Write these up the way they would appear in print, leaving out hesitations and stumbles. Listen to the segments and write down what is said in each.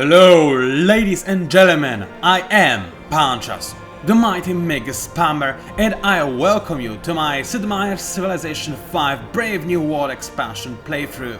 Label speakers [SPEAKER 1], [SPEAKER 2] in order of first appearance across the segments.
[SPEAKER 1] Hello, ladies and gentlemen, I am PANCZASU, the mighty mega spammer, and I welcome you to my Sid Meier's Civilization 5 Brave New World expansion playthrough.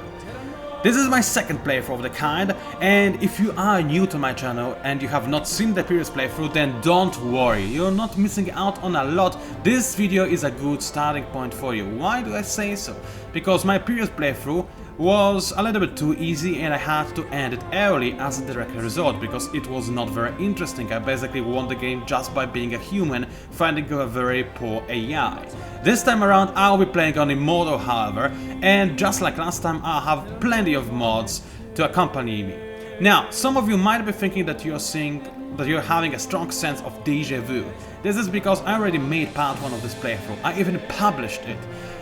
[SPEAKER 1] This is my second playthrough of the kind, and if you are new to my channel and you have not seen the previous playthrough, then don't worry, you're not missing out on a lot. This video is a good starting point for you. Why do I say so? Because my previous playthrough was a little bit too easy and I had to end it early as a direct result because it was not very interesting. I basically won the game just by being a human fighting a very poor AI. This time around I'll be playing on Immortal, however, and just like last time I'll have plenty of mods to accompany me. Now, some of you might be thinking that you're having a strong sense of déjà vu. This is because I already made part 1 of this playthrough. I even published it.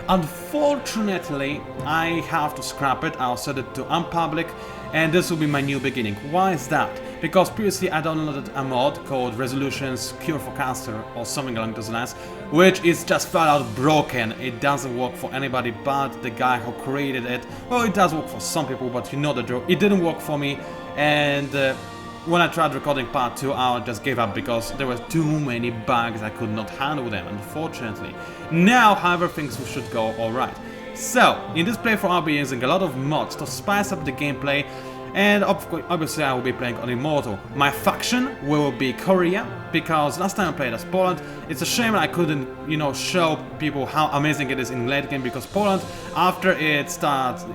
[SPEAKER 1] Unfortunately, I have to scrap it. I'll set it to unpublic, and this will be my new beginning. Why is that? Because previously I downloaded a mod called Resolutions Cure for Cancer or something along those lines, which is just flat out broken. It doesn't work for anybody but the guy who created it. Well, it does work for some people, but you know the drill. It didn't work for me, and when I tried recording part 2, I just gave up because there were too many bugs. I could not handle them, unfortunately. Now, however, things should go alright. So, in this playthrough I'll be using a lot of mods to spice up the gameplay, and obviously I will be playing on Immortal. My faction will be Korea, because last time I played as Poland. It's a shame I couldn't, show people how amazing it is in late game, because Poland, after it starts,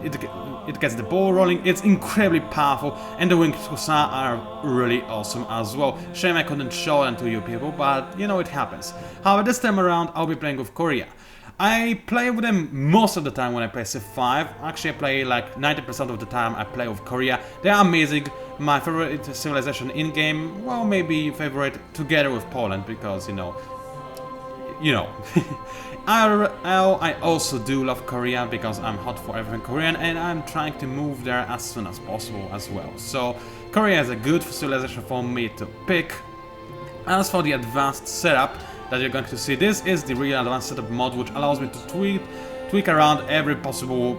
[SPEAKER 1] it gets the ball rolling, it's incredibly powerful, and the Winged Hussar are really awesome as well. Shame I couldn't show them to you people, but it happens. However, this time around I'll be playing with Korea. I play with them most of the time when I play Civ 5. Actually, I play like 90% of the time I play with Korea. They are amazing. My favorite civilization in-game, well, maybe favorite together with Poland, because, I also do love Korea because I'm hot for everything Korean, and I'm trying to move there as soon as possible as well. So, Korea is a good civilization for me to pick. As for the advanced setup that you're going to see, this is the real advanced setup mod, which allows me to tweak around every possible,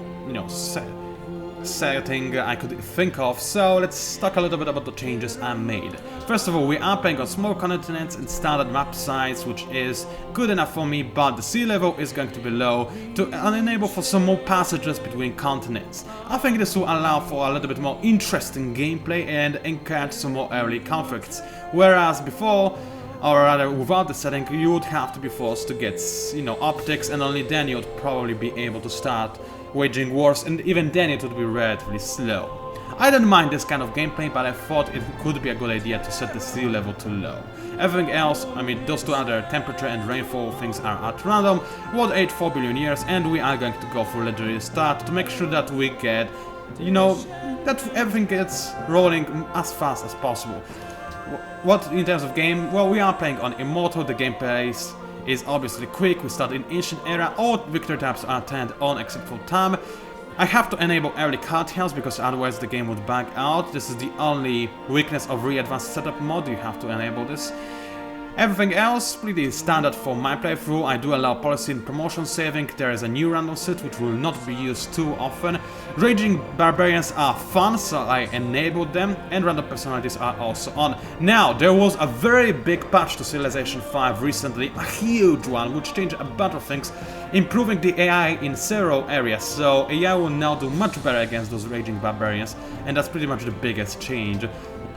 [SPEAKER 1] setting I could think of. So let's talk a little bit about the changes I made. First of all, we are playing on small continents and standard map size, which is good enough for me, but the sea level is going to be low to enable for some more passages between continents. I think this will allow for a little bit more interesting gameplay and encourage some more early conflicts, whereas before, or rather without the setting, you would have to be forced to get, optics, and only then you would probably be able to start waging wars, and even then it would be relatively slow. I don't mind this kind of gameplay, but I thought it could be a good idea to set the sea level to low. Everything else, those two other temperature and rainfall things are at random. World age 4 billion years, and we are going to go for legendary start to make sure that we get, that everything gets rolling as fast as possible. What in terms of game? Well, we are playing on Immortal. The gameplay is obviously quick. We start in Ancient Era. All victory tabs are turned on except for time. I have to enable early cartels because otherwise the game would bug out. This is the only weakness of re-advanced setup mod. You have to enable this. Everything else pretty standard for my playthrough. I do allow policy and promotion saving. There is a new random set which will not be used too often. Raging barbarians are fun, so I enabled them, and random personalities are also on. Now, there was a very big patch to Civilization 5 recently, a huge one, which changed a bunch of things, improving the AI in several areas, so AI will now do much better against those raging barbarians, and that's pretty much the biggest change.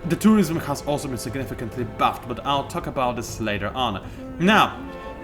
[SPEAKER 1] The tourism has also been significantly buffed, but I'll talk about this later on. Now,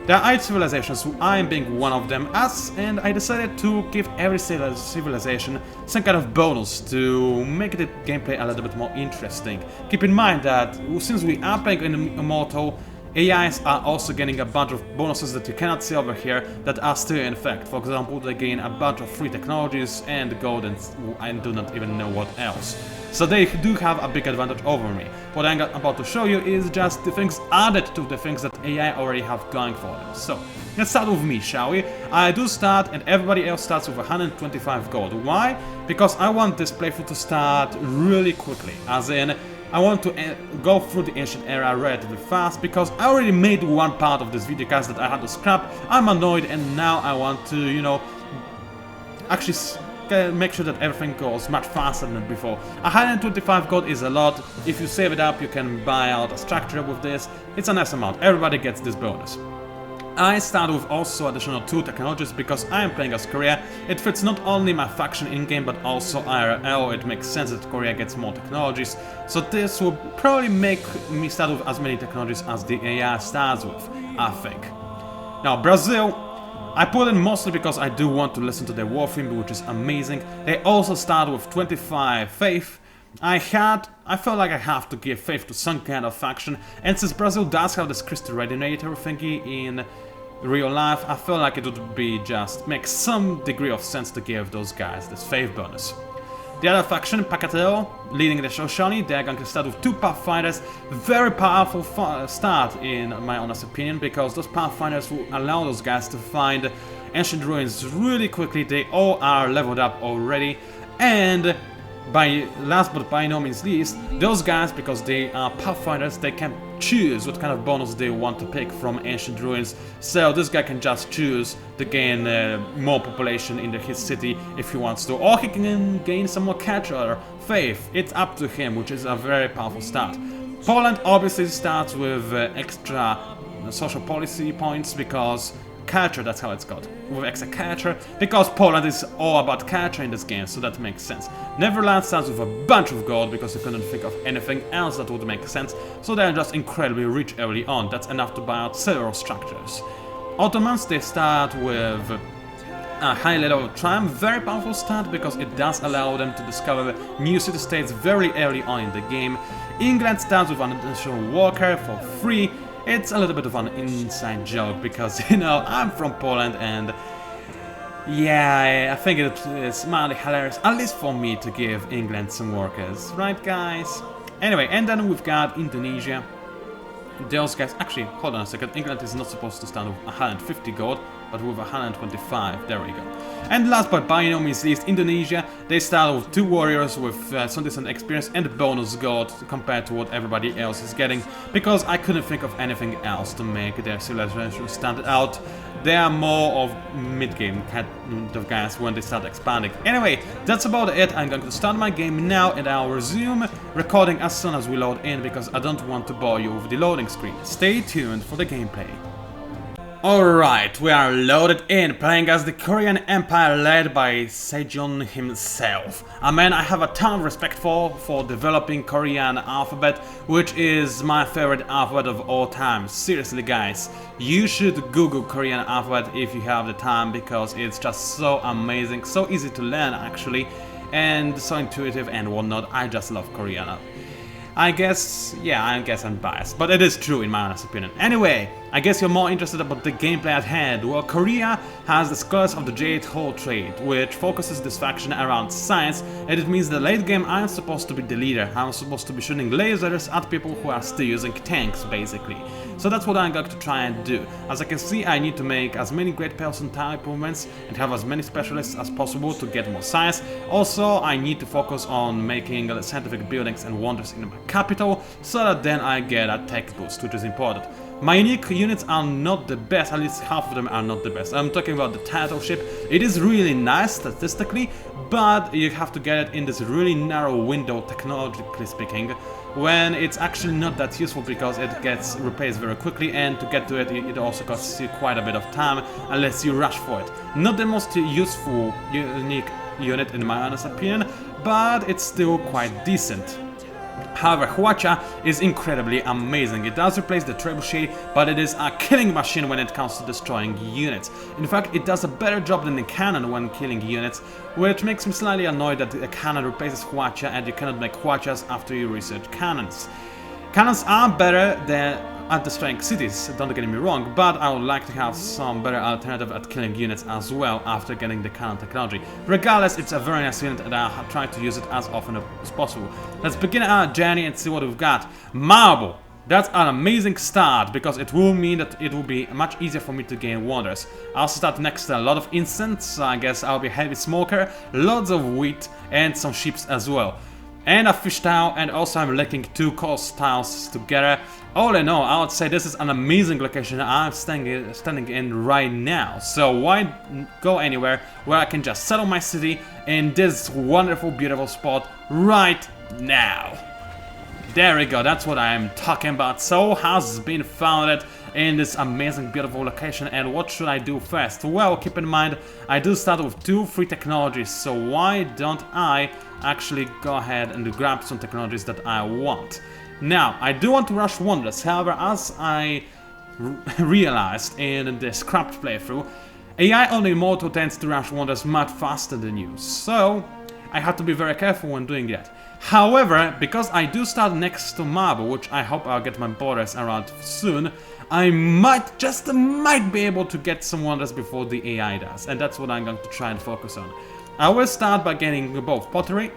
[SPEAKER 1] there are 8 civilizations, I am being one of them, and I decided to give every civilization some kind of bonus to make the gameplay a little bit more interesting. Keep in mind that since we are playing in Immortal, AIs are also getting a bunch of bonuses that you cannot see over here that are still in effect. For example, they gain a bunch of free technologies and gold, and I do not even know what else. So they do have a big advantage over me. What I'm about to show you is just the things added to the things that AI already have going for them. So, let's start with me, shall we? I do start, and everybody else starts with 125 gold. Why? Because I want this playthrough to start really quickly, as in, I want to go through the Ancient Era relatively fast, because I already made one part of this video cast that I had to scrap. I'm annoyed, and now I want to, actually make sure that everything goes much faster than before. 125 gold is a lot. If you save it up, you can buy out a structure with this. It's a nice amount. Everybody gets this bonus. I start with also additional 2 technologies because I am playing as Korea. It fits not only my faction in-game but also IRL. It makes sense that Korea gets more technologies. So this will probably make me start with as many technologies as the AI starts with, I think. Now Brazil, I put in mostly because I do want to listen to their war theme, which is amazing. They also start with 25 faith. I felt like I have to give faith to some kind of faction, and since Brazil does have this crystal resonator thingy in real life, I felt like it would be just make some degree of sense to give those guys this faith bonus. The other faction, Pacateo, leading the Shoshone, they're going to start with 2 Pathfinders. Very powerful start in my honest opinion, because those Pathfinders will allow those guys to find ancient ruins really quickly. They all are leveled up already, and last but by no means least, those guys, because they are Pathfinders, they can choose what kind of bonus they want to pick from ancient ruins. So this guy can just choose to gain more population in his city if he wants to, or he can gain some more culture or faith. It's up to him, which is a very powerful start. Poland obviously starts with extra social policy points because culture, that's how it's got, with extra culture, because Poland is all about culture in this game, so that makes sense. Netherlands starts with a bunch of gold because you couldn't think of anything else that would make sense, so they're just incredibly rich early on. That's enough to buy out several structures. Ottomans, they start with a high level of triumph, very powerful start because it does allow them to discover new city-states very early on in the game. England starts with an additional worker for free. It's a little bit of an inside joke because, you know, I'm from Poland and yeah, I think it's mildly hilarious, at least for me, to give England some workers, right guys? Anyway, and then we've got Indonesia. Those guys, actually, hold on a second, England is not supposed to start with 150 gold, but with 125, there we go. And last but by no means least, Indonesia, they start with 2 warriors with some decent experience and bonus gold compared to what everybody else is getting, because I couldn't think of anything else to make their civilization stand out. They are more of mid-game kind of guys when they start expanding. Anyway, that's about it. I'm going to start my game now and I'll resume recording as soon as we load in because I don't want to bore you with the loading screen. Stay tuned for the gameplay. Alright, we are loaded in, playing as the Korean Empire led by Sejong himself. A man I have a ton of respect for developing Korean alphabet, which is my favorite alphabet of all time. Seriously guys, you should Google Korean alphabet if you have the time, because it's just so amazing, so easy to learn actually, and so intuitive and whatnot. I just love Korean. I guess I'm biased, but it is true in my honest opinion. Anyway, I guess you're more interested about the gameplay at hand. Well, Korea has the Scholars of the Jade Hole trait, which focuses this faction around science, and it means the late game I'm supposed to be the leader. I'm supposed to be shooting lasers at people who are still using tanks, basically. So that's what I'm going to try and do. As I can see, I need to make as many great percentile improvements and have as many specialists as possible to get more science. Also, I need to focus on making scientific buildings and wonders in my capital, so that then I get a tech boost, which is important. My unique units are not the best, at least half of them are not the best. I'm talking about the turtle ship. It is really nice statistically, but you have to get it in this really narrow window, technologically speaking, when it's actually not that useful because it gets replaced very quickly, and to get to it, it also costs you quite a bit of time unless you rush for it. Not the most useful unique unit in my honest opinion, but it's still quite decent. However, Hwacha is incredibly amazing. It does replace the trebuchet, but it is a killing machine when it comes to destroying units. In fact, it does a better job than the cannon when killing units, which makes me slightly annoyed that the cannon replaces Hwacha and you cannot make Hwachas after you research cannons. Cannons are better at destroying cities, don't get me wrong, but I would like to have some better alternative at killing units as well after getting the cannon technology. Regardless, it's a very nice unit and I'll try to use it as often as possible. Let's begin our journey and see what we've got. Marble! That's an amazing start, because it will mean that it will be much easier for me to gain wonders. I'll start next to a lot of incense, so I guess I'll be a heavy smoker, lots of wheat and some sheep as well. and a fish tile, and also I'm linking 2 course tiles together. All in all, I would say this is an amazing location I'm standing in right now. So why go anywhere where I can just settle my city in this wonderful, beautiful spot right now? There we go, that's what I'm talking about. So has been founded in this amazing, beautiful location, and what should I do first? Well, keep in mind, I do start with 2 free technologies, so why don't I actually go ahead and grab some technologies that I want? Now, I do want to rush wonders, however, as I realized in the scrapped playthrough, AI on Immortal tends to rush wonders much faster than you, so I have to be very careful when doing that. However, because I do start next to Marble, which I hope I'll get my borders around soon, I might, just might be able to get some wonders before the AI does, and that's what I'm going to try and focus on. I will start by getting both pottery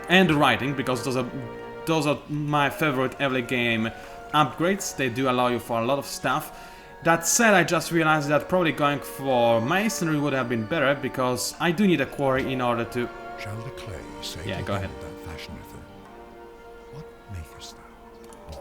[SPEAKER 1] and writing, because those are my favorite early game upgrades. They do allow you for a lot of stuff. That said, I just realized that probably going for masonry would have been better, because I do need a quarry in order to...
[SPEAKER 2] Shall the clay say
[SPEAKER 1] yeah, go ahead.
[SPEAKER 2] that fashioneth it? What makest thou?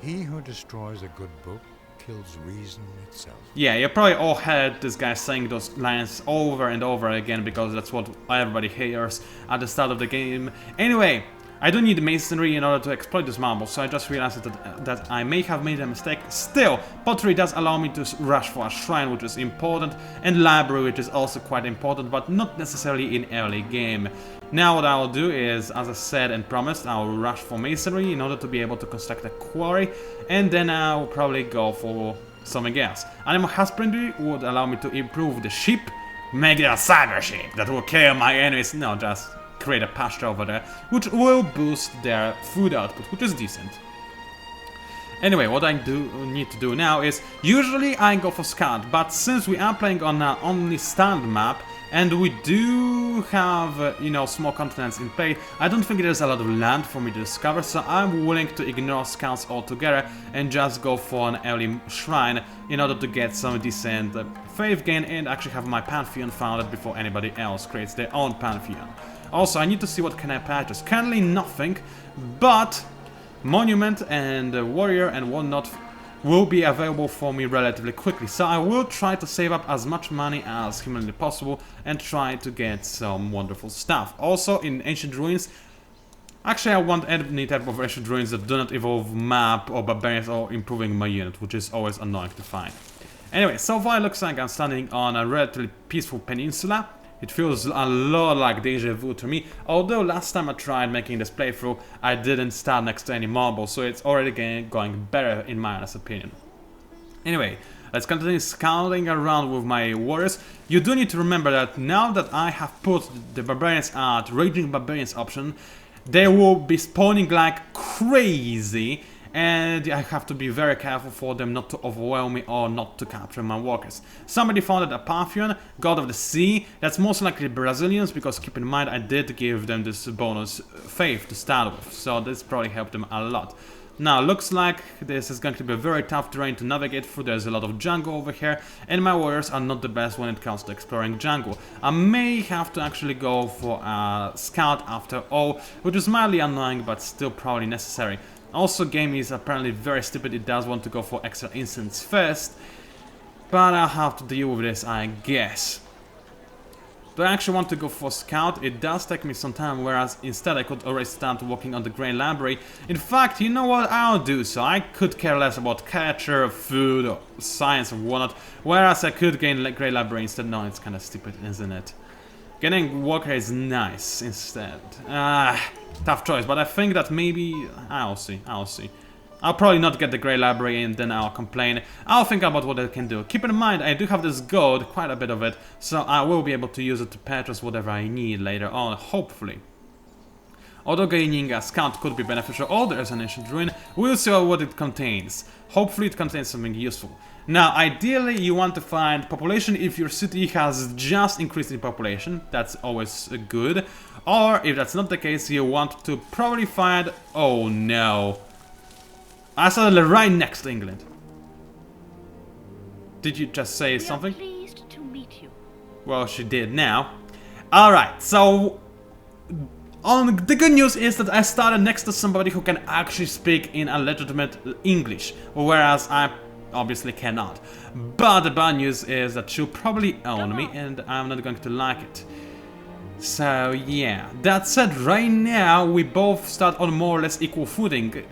[SPEAKER 2] He who destroys a good book kills reason itself.
[SPEAKER 1] Yeah, you probably all heard this guy saying those lines over and over again, because that's what everybody hears at the start of the game. Anyway, I do need masonry in order to exploit this marble, so I just realized that I may have made a mistake. Still, pottery does allow me to rush for a shrine, which is important, and library, which is also quite important, but not necessarily in early game. Now what I will do is, as I said and promised, I will rush for masonry in order to be able to construct a quarry, and then I will probably go for something else. Animal husbandry would allow me to improve the sheep, make it a cyber sheep that will kill my enemies. No, just create a pasture over there, which will boost their food output, which is decent. Anyway, what I need to do now is, usually I go for scout, but since we are playing on an only standard map, and we do have, you know, small continents in play, I don't think there's a lot of land for me to discover, so I'm willing to ignore scouts altogether and just go for an early shrine in order to get some decent faith gain and actually have my pantheon founded before anybody else creates their own pantheon. Also, I need to see what can I purchase. Currently nothing, but monument and warrior and whatnot will be available for me relatively quickly. So I will try to save up as much money as humanly possible and try to get some wonderful stuff. Also, in ancient ruins, actually I want any type of ancient ruins that do not involve map or barbarians or improving my unit, which is always annoying to find. Anyway, so far it looks like I'm standing on a relatively peaceful peninsula. It feels a lot like deja vu to me, although last time I tried making this playthrough, I didn't start next to any marbles, so it's already going better in my honest opinion. Anyway, let's continue scouting around with my warriors. You do need to remember that now that I have put the barbarians at Raging Barbarians option, they will be spawning like crazy, and I have to be very careful for them not to overwhelm me or not to capture my workers. Somebody founded a pantheon, god of the sea. That's most likely Brazilians, because keep in mind I did give them this bonus faith to start with, so this probably helped them a lot. Now, looks like this is going to be a very tough terrain to navigate through. There's a lot of jungle over here, and my warriors are not the best when it comes to exploring jungle. I may have to actually go for a scout after all, which is mildly annoying, but still probably necessary. Also, game is apparently very stupid. It does want to go for extra instants first, but I'll have to deal with this, I guess. Do I actually want to go for scout? It does take me some time, whereas instead I could already start working on the Grey Library. In fact, you know what? I'll do so. I could care less about culture, food, or science, or whatnot, whereas I could gain Grey Library instead. No, it's kind of stupid, isn't it? Getting Walker is nice instead. Tough choice, but I think that maybe... I'll see. I'll probably not get the Grey Library and then I'll complain. I'll think about what I can do. Keep in mind, I do have this gold, quite a bit of it, so I will be able to use it to purchase whatever I need later on, hopefully. Although gaining a scout could be beneficial, there's an ancient ruin, we'll see what it contains. Hopefully it contains something useful. Now, ideally you want to find population if your city has just increased in population, that's always good. Or, if that's not the case, you want to probably find... Oh no. I saw it right next to England. Did you just say something?
[SPEAKER 3] Pleased to meet you.
[SPEAKER 1] Well, she did now. Alright, so... The good news is that I started next to somebody who can actually speak in a legitimate English, whereas I obviously cannot. But the bad news is that she'll probably own me and I'm not going to like it. So yeah, that said, right now we both start on more or less equal footing.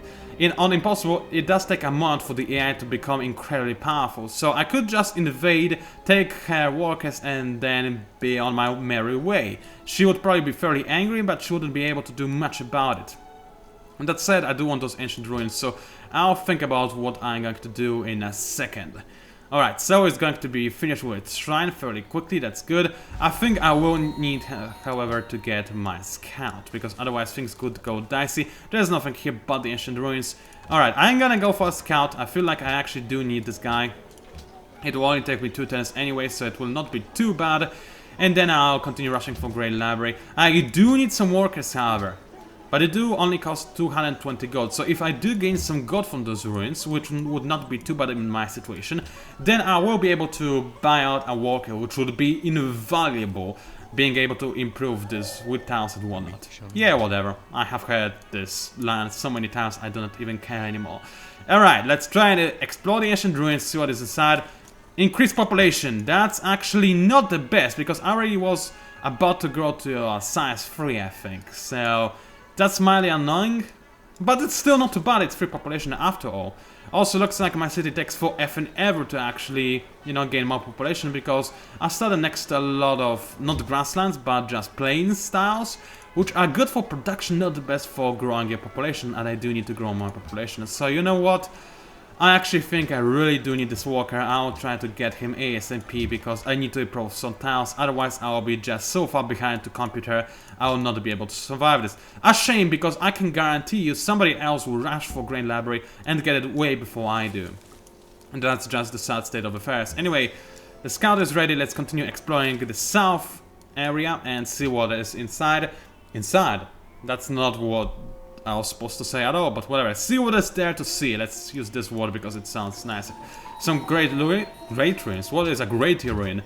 [SPEAKER 1] On Impossible, it does take a month for the AI to become incredibly powerful, so I could just invade, take her workers and then be on my merry way. She would probably be fairly angry, but she wouldn't be able to do much about it. And that said, I do want those ancient ruins, so I'll think about what I'm going to do in a second. Alright, so it's going to be finished with Shrine fairly quickly, that's good. I think I will need, however, to get my scout, because otherwise things could go dicey. There's nothing here but the ancient ruins. Alright, I'm gonna go for a scout. I feel like I actually do need this guy. It will only take me 2 turns anyway, so it will not be too bad. And then I'll continue rushing for Great Library. I do need some workers, however. But they do only cost 220 gold, so if I do gain some gold from those ruins, which would not be too bad in my situation, then I will be able to buy out a worker, which would be invaluable, being able to improve this with tiles and whatnot. Yeah, whatever. I have heard this line so many times, I do not even care anymore. Alright, let's try and explore the ancient ruins, see what is inside. Increased population, that's actually not the best, because I already was about to grow to a size 3, I think, so... That's mildly annoying, but it's still not too bad, it's free population after all. Also looks like my city takes forever to actually, you know, gain more population, because I started next to a lot of, not grasslands, but just plains styles, which are good for production, not the best for growing your population, and I do need to grow more population. So you know what? I actually think I really do need this worker. I'll try to get him ASAP because I need to improve some tiles, otherwise I'll be just so far behind to computer, I will not be able to survive this. A shame, because I can guarantee you somebody else will rush for Grain Library and get it way before I do. And that's just the sad state of affairs. Anyway, the scout is ready, let's continue exploring the south area and see what is inside. Inside? That's not what I was supposed to say at all, but whatever. See what is there to see. Let's use this word because it sounds nice. Some great ruins. What is a great ruin?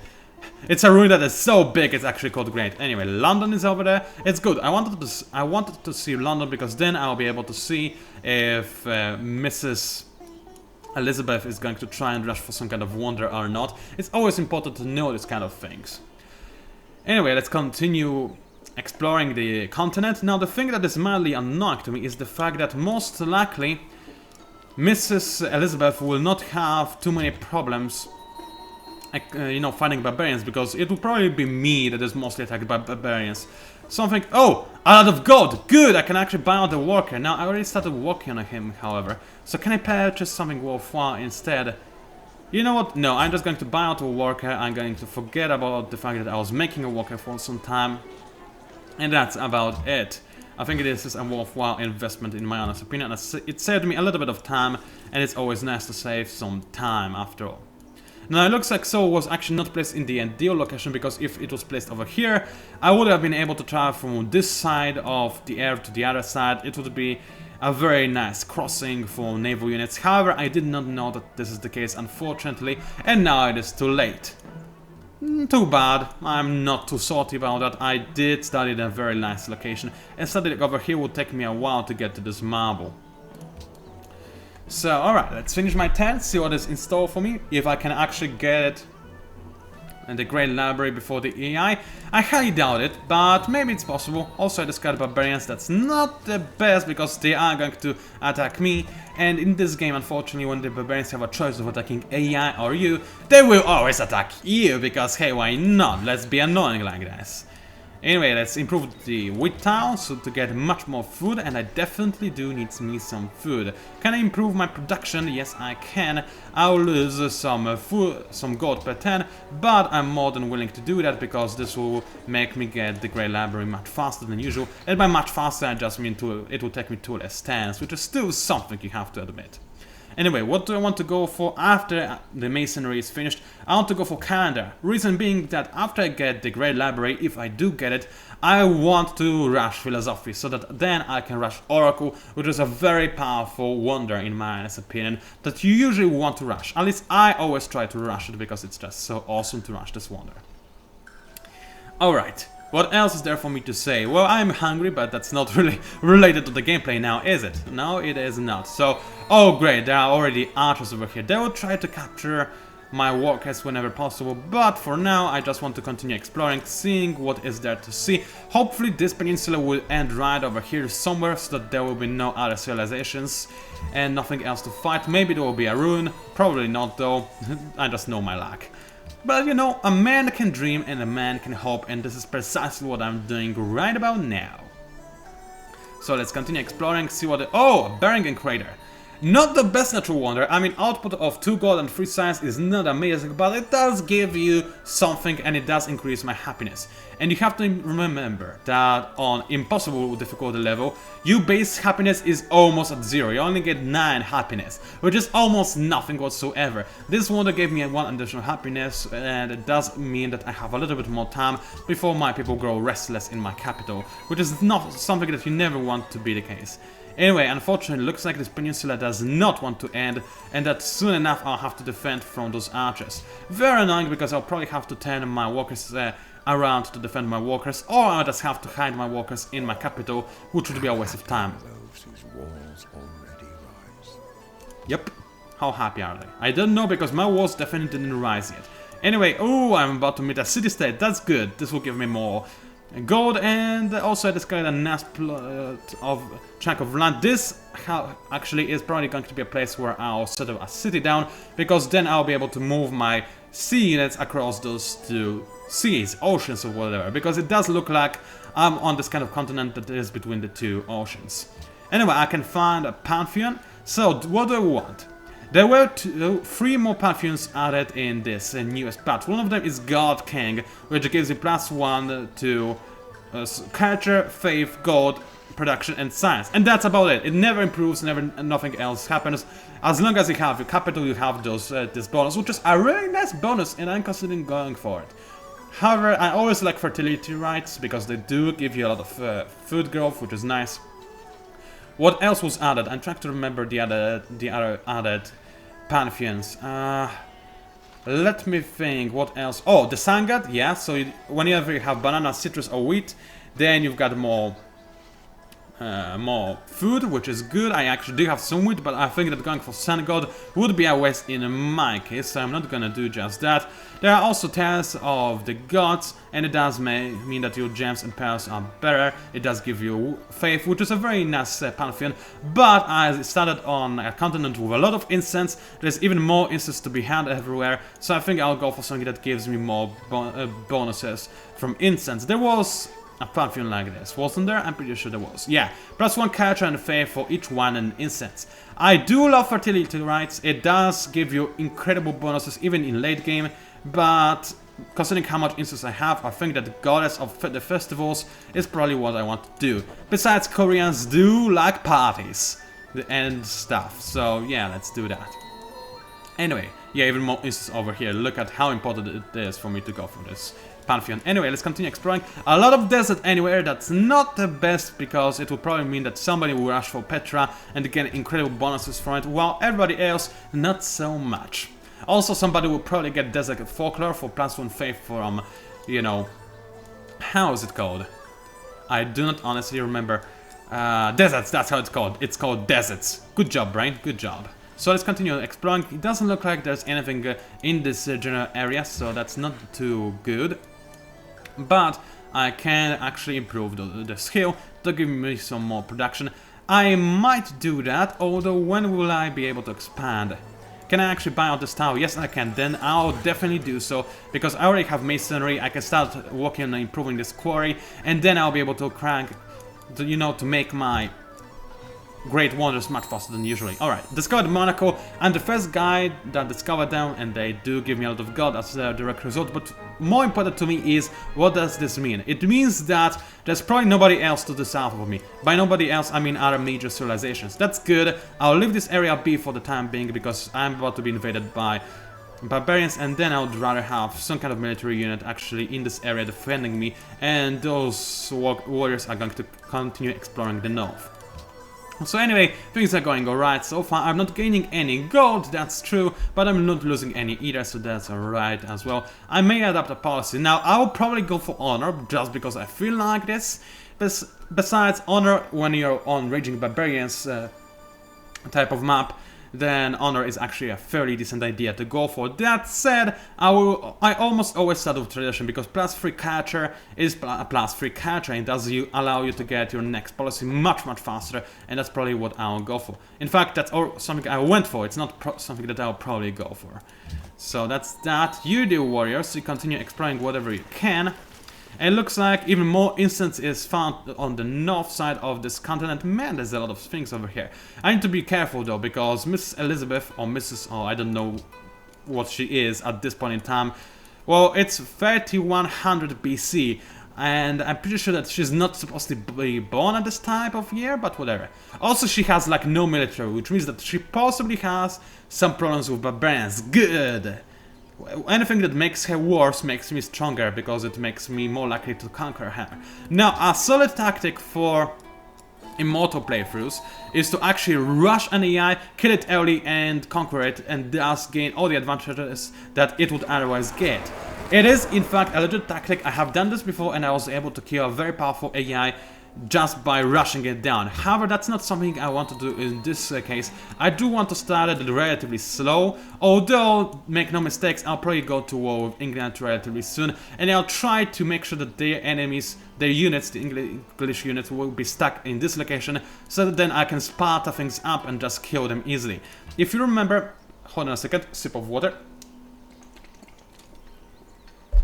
[SPEAKER 1] It's a ruin that is so big it's actually called great. Anyway, London is over there. It's good. I wanted to see London because then I'll be able to see if Mrs. Elizabeth is going to try and rush for some kind of wonder or not. It's always important to know this kind of things. Anyway, let's continue exploring the continent. Now, the thing that is mildly annoying to me is the fact that most likely Mrs. Elizabeth will not have too many problems, you know, fighting barbarians, because it will probably be me that is mostly attacked by barbarians. Something. Oh, a lot of gold. Good, I can actually buy out the worker. Now, I already started working on him, however. So can I purchase something worthwhile instead? You know what? No, I'm just going to buy out a worker. I'm going to forget about the fact that I was making a worker for some time. And that's about it. I think this is a worthwhile investment in my honest opinion. It saved me a little bit of time, and it's always nice to save some time after all. Now, it looks like Seoul was actually not placed in the ideal location, because if it was placed over here, I would have been able to travel from this side of the air to the other side. It would be a very nice crossing for naval units. However, I did not know that this is the case, unfortunately, and now it is too late. Too bad. I'm not too salty about that. I did study in a very nice location, and studying over here would take me a while to get to this marble. So, alright, let's finish my tent, see what is in store for me, if I can actually get it in the Great Library before the AI. I highly doubt it, but maybe it's possible. Also, I discarded barbarians. That's not the best, because they are going to attack me, and in this game, unfortunately, when the barbarians have a choice of attacking AI or you, they will always attack you, because hey, why not? Let's be annoying like this. Anyway, let's improve the wheat tile so to get much more food, and I definitely do need me some food. Can I improve my production? Yes, I can. I'll lose some food, some gold per 10, but I'm more than willing to do that because this will make me get the Great Library much faster than usual. And by much faster, I just mean it will take me 2 less turns, which is still something, you have to admit. Anyway, what do I want to go for after the masonry is finished? I want to go for calendar. Reason being that after I get the Great Library, if I do get it, I want to rush philosophy, so that then I can rush Oracle, which is a very powerful wonder in my honest opinion, that you usually want to rush. At least I always try to rush it because it's just so awesome to rush this wonder. Alright, What else is there for me to say? Well, I'm hungry, but that's not really related to the gameplay now, is it? No, it is not. So, oh great, there are already archers over here. They will try to capture my workers whenever possible, but for now I just want to continue exploring, seeing what is there to see. Hopefully this peninsula will end right over here somewhere, so that there will be no other civilizations and nothing else to fight. Maybe there will be a ruin, probably not though. I just know my luck. But you know, a man can dream and a man can hope, and this is precisely what I'm doing right about now. So let's continue exploring, see what oh, a Beringen crater. Not the best natural wonder. I mean, output of 2 gold and 3 science is not amazing, but it does give you something and it does increase my happiness. And you have to remember that on impossible difficulty level, your base happiness is almost at 0. You only get 9 happiness, which is almost nothing whatsoever. This wonder gave me 1 additional happiness, and it does mean that I have a little bit more time before my people grow restless in my capital, which is not something that you never want to be the case. Anyway, unfortunately, it looks like this peninsula does not want to end, and that soon enough I'll have to defend from those archers. Very annoying, because I'll probably have to turn my workers around to defend my workers, or I'll just have to hide my workers in my capital, which would be a waste of time.
[SPEAKER 2] Those whose walls already rise.
[SPEAKER 1] Yep. How happy are they? I don't know, because my walls definitely didn't rise yet. Anyway, oh, I'm about to meet a city-state. That's good. This will give me more gold, and also I discovered a nice chunk of land. This actually is probably going to be a place where I'll settle a city down, because then I'll be able to move my sea units across those 2 seas, oceans or whatever, because it does look like I'm on this kind of continent that is between the 2 oceans. Anyway, I can find a pantheon. So what do I want? There were 3 more pantheons added in this newest patch. One of them is God King, which gives you +1 to culture, faith, gold, production and science. And that's about it. It never improves, nothing else happens. As long as you have your capital, you have this bonus, which is a really nice bonus, and I'm considering going for it. However, I always like fertility rights, because they do give you a lot of food growth, which is nice. What else was added? I'm trying to remember the other added pantheons. Let me think, what else? Oh, the sun god, yeah, so whenever you have banana, citrus or wheat, then you've got more food, which is good. I actually do have some wheat, but I think that going for sun god would be a waste in my case, so I'm not gonna do just that. There are also tears of the gods, and it does mean that your gems and pearls are better. It does give you faith, which is a very nice pantheon, but I started on a continent with a lot of incense. There's even more incense to be had everywhere, so I think I'll go for something that gives me more bonuses from incense. There was a pantheon like this, wasn't there? I'm pretty sure there was. Yeah, +1 culture and faith for each one and incense. I do love fertility rights. It does give you incredible bonuses even in late game, but considering how much incense I have, I think that the goddess of the festivals is probably what I want to do. Besides, Koreans do like parties and stuff, so yeah, let's do that. Anyway, yeah, even more incense over here. Look at how important it is for me to go for this pantheon. Anyway, let's continue exploring. A lot of desert anywhere. That's not the best, because it will probably mean that somebody will rush for Petra and get incredible bonuses from it, while everybody else not so much. Also, somebody will probably get desert folklore for +1 faith from, you know, how is it called? I do not honestly remember. Deserts, that's how it's called. It's called deserts. Good job, Brain, good job. So let's continue exploring. It doesn't look like there's anything in this general area, so that's not too good. But I can actually improve the skill to give me some more production. I might do that, although when will I be able to expand? Can I actually buy out this tower? Yes, I can. Then I'll definitely do so, because I already have masonry. I can start working on improving this quarry, and then I'll be able to crank, you know, to make my great wonders much faster than usually. Alright, discovered Monaco. I'm the first guy that discovered them, and they do give me a lot of gold as a direct result, but more important to me is, what does this mean? It means that there's probably nobody else to the south of me. By nobody else, I mean other major civilizations. That's good. I'll leave this area be for the time being, because I'm about to be invaded by barbarians, and then I would rather have some kind of military unit actually in this area defending me, and those warriors are going to continue exploring the north. So anyway, things are going alright so far. I'm not gaining any gold, that's true, but I'm not losing any either, so that's alright as well. I may adapt a policy. Now, I will probably go for honor, just because I feel like this. Besides honor, when you're on Raging Barbarians type of map, then honor is actually a fairly decent idea to go for. That said, I almost always start with tradition, because +3 catcher is a +3 catcher, and does allow you to get your next policy much faster, and that's probably what I'll go for. In fact, that's something I went for. It's not something that I'll probably go for. So that's that. You do, warriors, you continue exploring whatever you can. It looks like even more instance is found on the north side of this continent. Man, there's a lot of things over here. I need to be careful though, because Mrs. Elizabeth, or Mrs. Oh, I don't know what she is at this point in time. Well, it's 3100 BC, and I'm pretty sure that she's not supposed to be born at this type of year, but whatever. Also, she has like no military, which means that she possibly has some problems with barbarians. Good! Anything that makes her worse makes me stronger, because it makes me more likely to conquer her. Now, a solid tactic for Immortal playthroughs is to actually rush an AI, kill it early and conquer it, and thus gain all the advantages that it would otherwise get. It is, in fact, a legit tactic. I have done this before, and I was able to kill a very powerful AI just by rushing it down. However, that's not something I want to do in this case. I do want to start it relatively slow, although, make no mistakes, I'll probably go to war with England relatively soon, and I'll try to make sure that their enemies, their units, the English units, will be stuck in this location, so that then I can Sparta things up and just kill them easily. If you remember, hold on a second, sip of water.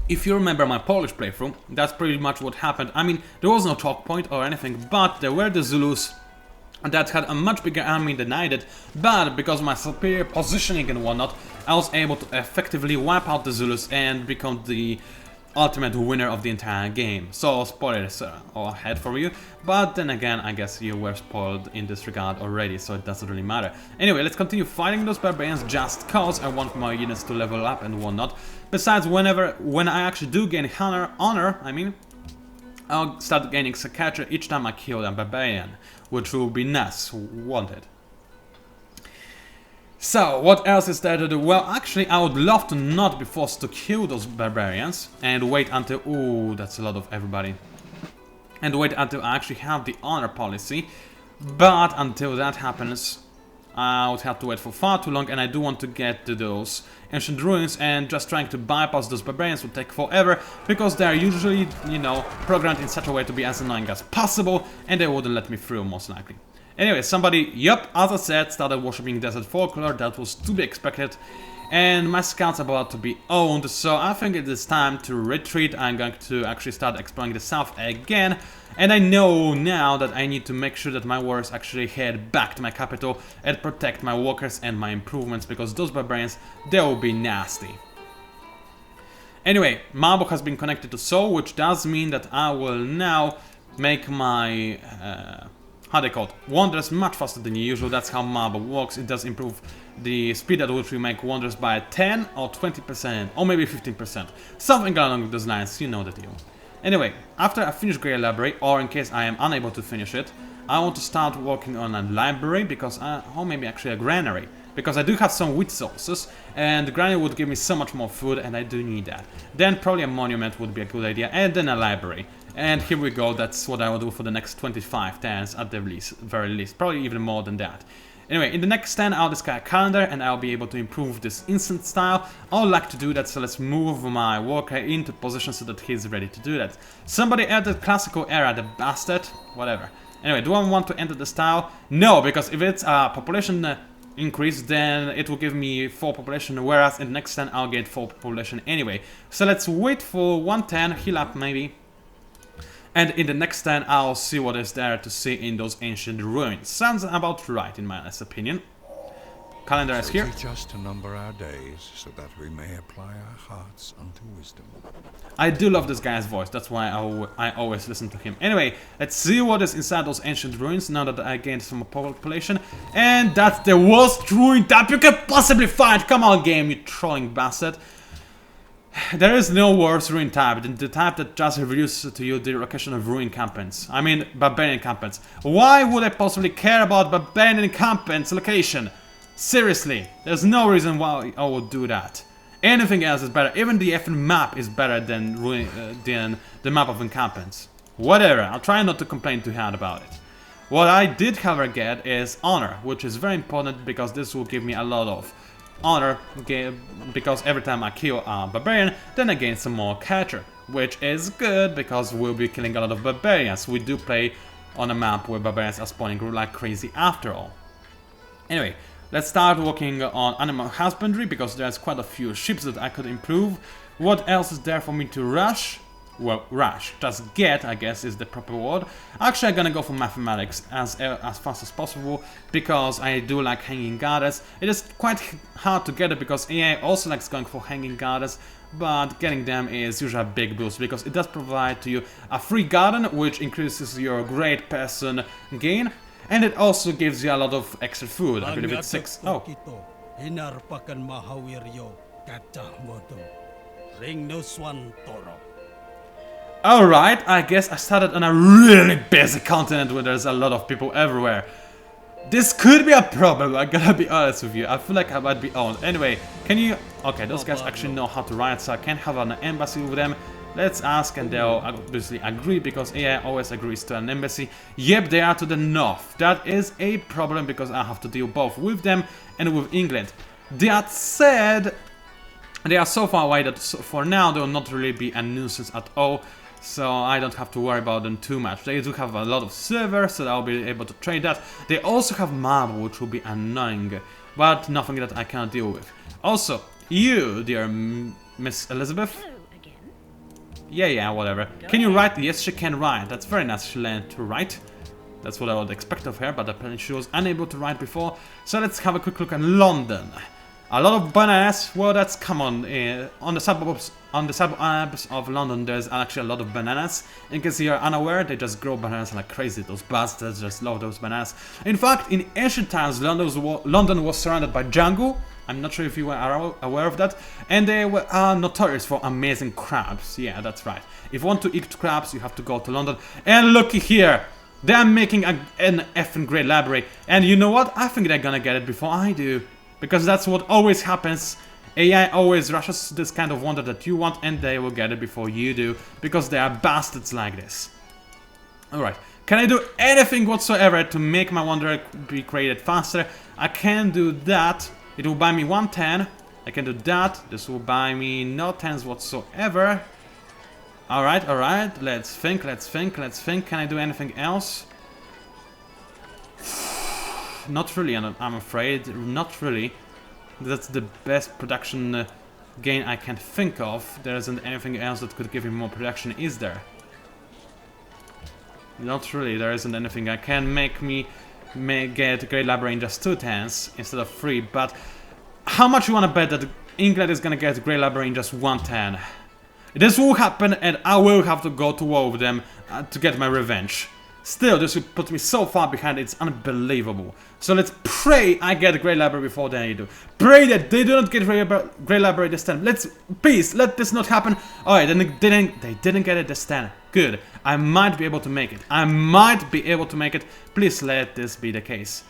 [SPEAKER 1] If you remember my Polish playthrough, that's pretty much what happened. I mean, there was no talk point or anything, but there were the Zulus that had a much bigger army than I did, but because of my superior positioning and whatnot, I was able to effectively wipe out the Zulus and become the ultimate winner of the entire game. So, spoilers are ahead for you, but then again, I guess you were spoiled in this regard already, so it doesn't really matter. Anyway, let's continue fighting those barbarians just cause I want my units to level up and whatnot. Besides, when I actually do gain honor, I mean, I'll start gaining Sakatra each time I kill a barbarian, which will be nice, won't it? So, what else is there to do? Well, actually, I would love to not be forced to kill those barbarians and wait until... Ooh, that's a lot of everybody. And wait until I actually have the honor policy. But until that happens, I would have to wait for far too long, and I do want to get to those ancient ruins, and just trying to bypass those barbarians would take forever, because they are usually, you know, programmed in such a way to be as annoying as possible, and they wouldn't let me through, most likely. Anyway, somebody, yep, as I said, started worshipping desert folklore. That was to be expected. And my scouts are about to be owned, so I think it is time to retreat. I'm going to actually start exploring the south again. And I know now that I need to make sure that my warriors actually head back to my capital and protect my workers and my improvements, because those barbarians, they will be nasty. Anyway, Marburg has been connected to Seoul, which does mean that I will now make my... how they call it, wonders much faster than usual. That's how Marble works. It does improve the speed at which we make wonders by 10 or 20%, or maybe 15%. Something along those lines, you know the deal. Anyway, after I finish Grey Library, or in case I am unable to finish it, I want to start working on a library, because or maybe actually a granary, because I do have some wheat sources, and the granary would give me so much more food, and I do need that. Then probably a monument would be a good idea, and then a library. And here we go, that's what I will do for the next 25 turns at the very least, probably even more than that. Anyway, in the next 10 I'll discard a calendar, and I'll be able to improve this instant style. I would like to do that, so let's move my worker into position so that he's ready to do that. Somebody added classical era, the bastard, whatever. Anyway, do I want to enter the style? No, because if it's a population increase, then it will give me 4 population, whereas in the next 10 I'll get 4 population anyway. So let's wait for 110, heal up maybe. And in the next 10 I'll see what is there to see in those ancient ruins. Sounds about right in my honest opinion. Calendar is here.
[SPEAKER 2] Teach us to number our days, so that we may apply our hearts unto wisdom.
[SPEAKER 1] I do love this guy's voice, that's why I always listen to him. Anyway, let's see what is inside those ancient ruins now that I gained some population. And that's the worst ruin that you can possibly find! Come on, game, you trolling bastard. There is no worse ruin type than the type that just reveals to you the location of ruin encampments. I mean, barbarian encampments. Why would I possibly care about barbarian encampments location? Seriously, there's no reason why I would do that. Anything else is better. Even the effing map is better than the map of encampments. Whatever, I'll try not to complain too hard about it. What I did however get is honor, which is very important because this will give me a lot of honor, because every time I kill a barbarian, then I gain some more character, which is good because we'll be killing a lot of barbarians. We do play on a map where barbarians are spawning like crazy after all. Anyway, let's start working on animal husbandry because there's quite a few ships that I could improve. What else is there for me to rush? Well, rush, just get, I guess, is the proper word. Actually, I'm gonna go for mathematics as fast as possible, because I do like hanging goddess. It is quite hard to get it, because AI also likes going for hanging goddess, but getting them is usually a big boost, because it does provide to you a free garden, which increases your great person gain, and it also gives you a lot of extra food. I believe it's 6. Oh. Alright, I guess I started on a really busy continent where there's a lot of people everywhere. This could be a problem, I gotta be honest with you. I feel like I might be owned. Anyway, can you... Okay, those guys actually know how to write, so I can have an embassy with them. Let's ask, and they'll obviously agree, because AI always agrees to an embassy. Yep, they are to the north. That is a problem, because I have to deal both with them and with England. That said, they are so far away that for now they will not really be a nuisance at all. So I don't have to worry about them too much. They do have a lot of silver, so I'll be able to trade that. They also have marble, which will be annoying, but nothing that I cannot deal with. Also, you, dear Miss Elizabeth.
[SPEAKER 3] Hello again.
[SPEAKER 1] Yeah, whatever. Can you write? Yes, she can write. That's very nice. She learned to write. That's what I would expect of her, but apparently she was unable to write before. So let's have a quick look at London. A lot of bananas. Well, that's common. On the suburbs of London, there's actually a lot of bananas. In case you're unaware, they just grow bananas like crazy. Those bastards just love those bananas. In fact, in ancient times, London was surrounded by jungle. I'm not sure if you were aware of that. And they were notorious for amazing crabs. Yeah, that's right. If you want to eat crabs, you have to go to London. And looky here. They're making an effing great library. And you know what? I think they're gonna get it before I do. Because that's what always happens. AI always rushes this kind of wonder that you want, and they will get it before you do, because they are bastards like this. Alright, can I do anything whatsoever to make my wonder be created faster? I can do that. It will buy me 110. I can do that. This will buy me no 10s whatsoever. Alright, let's think. Can I do anything else? Not really, I'm afraid. Not really. That's the best production gain I can think of. There isn't anything else that could give me more production, is there? Not really, there isn't anything. I can get a Great Library in just 2 10s instead of 3, but how much you wanna bet that England is gonna get a Great Library in just 1 10? This will happen, and I will have to go to war with them to get my revenge. Still, this will put me so far behind, it's unbelievable. So let's pray I get a Great Library before they do. Pray that they do not get Great Library this time. Please, let this not happen. Alright, then they didn't get it this time. Good. I might be able to make it. Please let this be the case.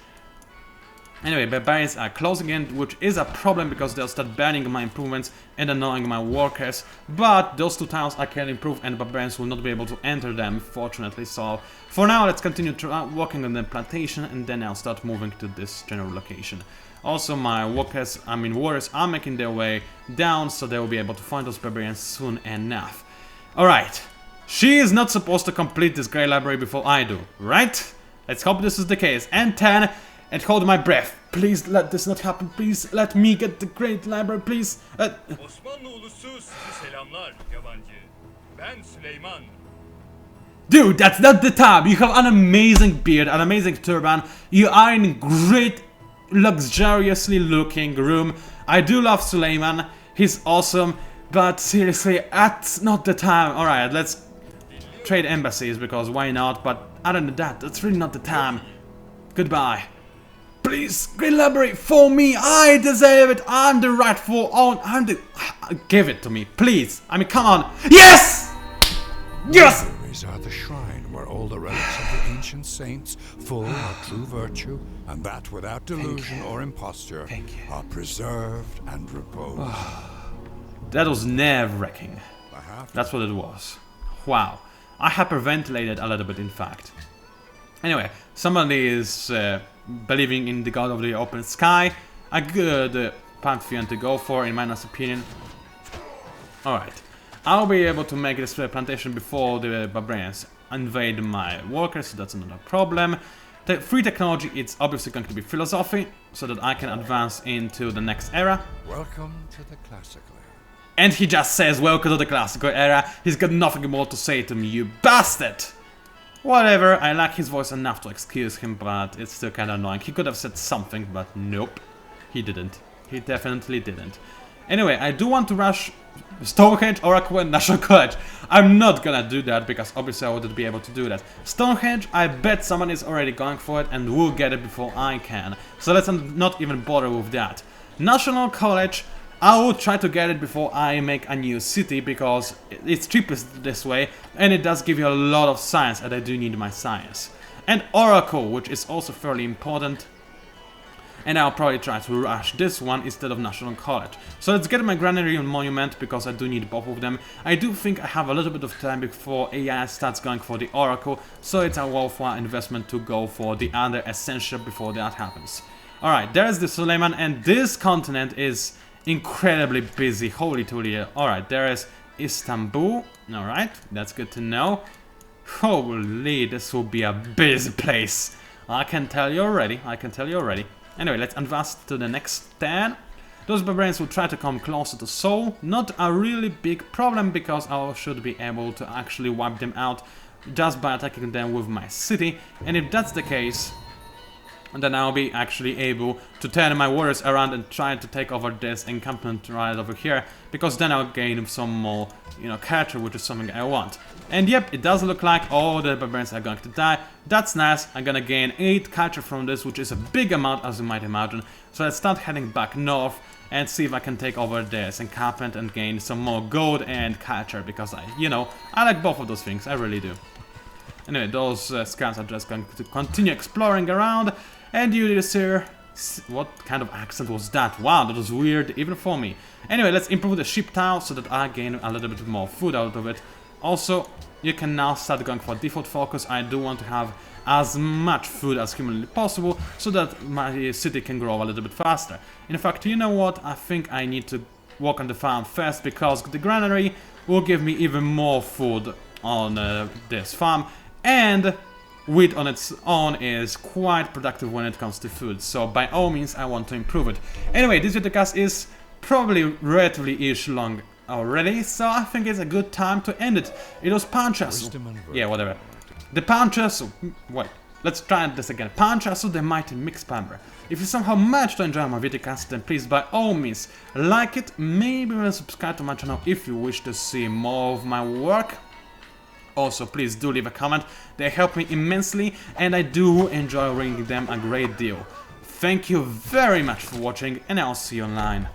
[SPEAKER 1] Anyway, barbarians are closing in, which is a problem because they'll start banning my improvements and annoying my workers. But those 2 tiles I can improve, and barbarians will not be able to enter them, fortunately. So for now, let's continue working on the plantation, and then I'll start moving to this general location. Also, my warriors are making their way down, so they will be able to find those barbarians soon enough. Alright, she is not supposed to complete this Great Library before I do, right? Let's hope this is the case. And 10. And hold my breath. Please let this not happen. Please let me get the Great Library, please. Dude, that's not the time. You have an amazing beard, an amazing turban. You are in a great, luxuriously looking room. I do love Suleiman. He's awesome. But seriously, that's not the time. Alright, let's trade embassies, because why not? But other than that, that's really not the time. Goodbye. please elaborate for me. I deserve it. I'm the rightful owner. Give it to me, please. I mean, come on. Yes! Yes!
[SPEAKER 2] Libraries are the shrine where all the relics of the ancient saints, full of true virtue, and that without delusion or imposture, are preserved and repose.
[SPEAKER 1] That was nerve-wracking. That's what it was. Wow. I hyperventilated a little bit, in fact. Anyway, somebody is believing in the god of the open sky. A good pantheon to go for, in my honest opinion. Alright. I'll be able to make this plantation before the barbarians invade my workers, so that's another problem. The free technology, it's obviously going to be philosophy, so that I can advance into the next era.
[SPEAKER 2] Welcome to the classical era.
[SPEAKER 1] And he just says, welcome to the classical era. He's got nothing more to say to me, you bastard! Whatever, I like his voice enough to excuse him, but it's still kinda annoying. He could have said something, but nope. He didn't. He definitely didn't. Anyway, I do want to rush Stonehenge, Oracle and National College. I'm not gonna do that, because obviously I wouldn't be able to do that. Stonehenge, I bet someone is already going for it and will get it before I can. So let's not even bother with that. National College, I will try to get it before I make a new city, because it's cheapest this way, and it does give you a lot of science, and I do need my science. And Oracle, which is also fairly important. And I'll probably try to rush this one instead of National College. So let's get my Granary and Monument, because I do need both of them. I do think I have a little bit of time before AI starts going for the Oracle, so it's a worthwhile investment to go for the other Essential before that happens. Alright, there's the Suleiman, and this continent is incredibly busy, holy toly. Alright, there is Istanbul. Alright, that's good to know. Holy, this will be a busy place. I can tell you already, Anyway, let's advance to the next turn. Those barbarians will try to come closer to Seoul. Not a really big problem, because I should be able to actually wipe them out just by attacking them with my city. And if that's the case, then I'll be actually able to turn my warriors around and try to take over this encampment right over here, because then I'll gain some more, character, which is something I want. And yep, it does look like all the barbarians are going to die. That's nice. I'm gonna gain 8 culture from this, which is a big amount, as you might imagine. So let's start heading back north and see if I can take over this encampment and gain some more gold and culture, because I like both of those things, I really do. Anyway, those scouts are just going to continue exploring around. And you, sir, what kind of accent was that? Wow, that was weird, even for me. Anyway, let's improve the ship tile so that I gain a little bit more food out of it. Also, you can now start going for default focus. I do want to have as much food as humanly possible, so that my city can grow a little bit faster. In fact, you know what? I think I need to work on the farm first, because the granary will give me even more food on this farm. And wheat on its own is quite productive when it comes to food, so by all means I want to improve it. Anyway, this videocast is probably relatively-ish long already, so I think it's a good time to end it. It was PANCZASU. Yeah, whatever. The PANCZASU. Wait, let's try this again. PANCZASU, the mighty mix spammer. If you somehow managed to enjoy my videocast, then please by all means like it, maybe even subscribe to my channel if you wish to see more of my work. Also, please do leave a comment, they help me immensely, and I do enjoy reading them a great deal. Thank you very much for watching, and I'll see you online.